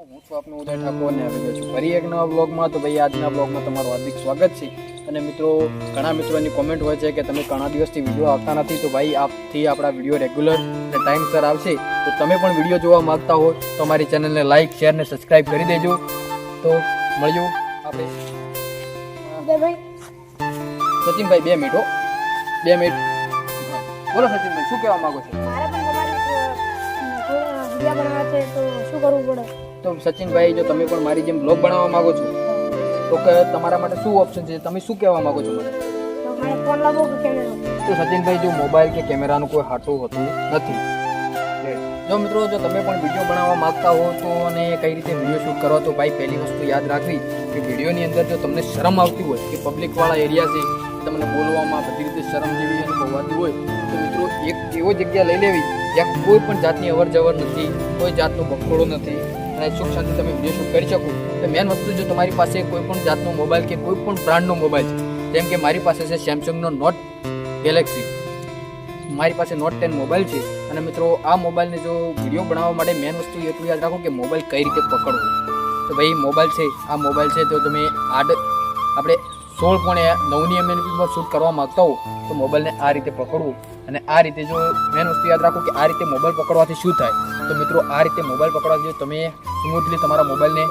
હું છું આપનો ઉદય ઠાકોર ને આવી ગયો છું ફરી એક નવા બ્લોગમાં. તો ભાઈ આજના બ્લોગમાં તમારું હાર્દિક સ્વાગત છે. અને મિત્રો, ઘણા મિત્રોની કોમેન્ટ હોય છે કે તમે ઘણા દિવસથી વિડીયો આવતા નથી. તો ભાઈ આપથી આપણા વિડીયો રેગ્યુલર અને ટાઈમસર આવશે. તો તમે પણ વિડીયો જોવા માંગતા હો તો અમારી ચેનલને લાઇક, શેર ને સબસ્ક્રાઈબ કરી દેજો. તો મળ્યું આપણે સચિનભાઈ 2 મિનિટ 2 મિનિટ. બોલો સચિનભાઈ, શું કહેવા માંગો છો? તો સચિનભાઈ, જો તમે પણ મારી જેમ બ્લોગ બનાવવા માંગો છો તો તમારા માટે શું ઓપ્શન છે? તમે શું કહેવા માંગો છો મને? તો સચિનભાઈ, જો મોબાઈલ કે કેમેરાનું કોઈ હાટું હોતું નથી. જો મિત્રો, જો તમે પણ વિડીયો બનાવવા માંગતા હો તો અને કઈ રીતે વિડીયો શૂટ કરવા, તો ભાઈ પહેલી વસ્તુ યાદ રાખવી કે વિડીયોની અંદર જો તમને શરમ આવતી હોય કે પબ્લિકવાળા એરિયા છે, તમને બોલવામાં બધી રીતે શરમ જેવી અનુભવાતી હોય તો મિત્રો એક એવો જગ્યા લઈ લેવી જ્યાં કોઈ પણ જાતની અવર જવર નથી, કોઈ જાતનો બખોડો નથી અને સુખ શાંતિ તમે વિડીયો શૂટ કરી શકો. તો મેન વસ્તુ, જો તમારી પાસે કોઈ પણ જાતનો મોબાઈલ કે કોઈ પણ બ્રાન્ડનો મોબાઈલ છે, જેમ કે મારી પાસે છે સેમસંગનો નોટ ગેલેક્સી, મારી પાસે નોટ 10 મોબાઈલ છે. અને મિત્રો, આ મોબાઈલને જો વિડીયો બનાવવા માટે મેન વસ્તુ એટલું યાદ રાખો કે મોબાઈલ કઈ રીતે પકડવો. તો ભાઈ મોબાઈલ છે, આ મોબાઈલ છે તો તમે આપણે 16.9ની એમબીમાં શૂટ કરવા માગતા હો તો મોબાઈલને આ રીતે પકડવું. અને આ રીતે જો મેન વસ્તુ યાદ રાખો કે આ રીતે મોબાઈલ પકડવાથી શું થાય. તો મિત્રો, આ રીતે મોબાઈલ પકડવાથી તમે સ્મૂથલી તમારા મોબાઈલને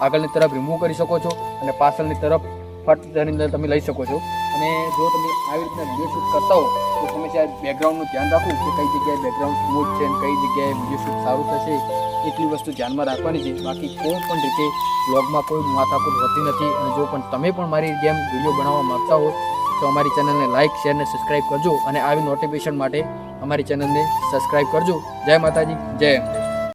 આગળની તરફ રિમૂવ કરી શકો છો અને પાછળની તરફ ફટની અંદર તમે લઈ શકો છો. અને જો તમે આવી રીતના વિડીયો શૂટ કરતા હો તો તમે બેકગ્રાઉન્ડનું ધ્યાન રાખવું કે કઈ જગ્યાએ બેકગ્રાઉન્ડ સ્મૂથ છે અને કઈ જગ્યાએ વિડીયો શૂટ સારું થશે, એટલી વસ્તુ ધ્યાનમાં રાખવાની છે. બાકી કોઈ પણ રીતે બ્લોગમાં કોઈ માથાકૂટ હોતી નથી. અને જો પણ તમે પણ મારી જેમ વિડીયો બનાવવા માગતા હો તો અમારી ચેનલને લાઇક, શેર ને સબસ્ક્રાઈબ કરજો. અને આવી નોટિફિકેશન માટે અમારી ચેનલને સબસ્ક્રાઈબ કરજો. જય માતાજી, જય અંબે.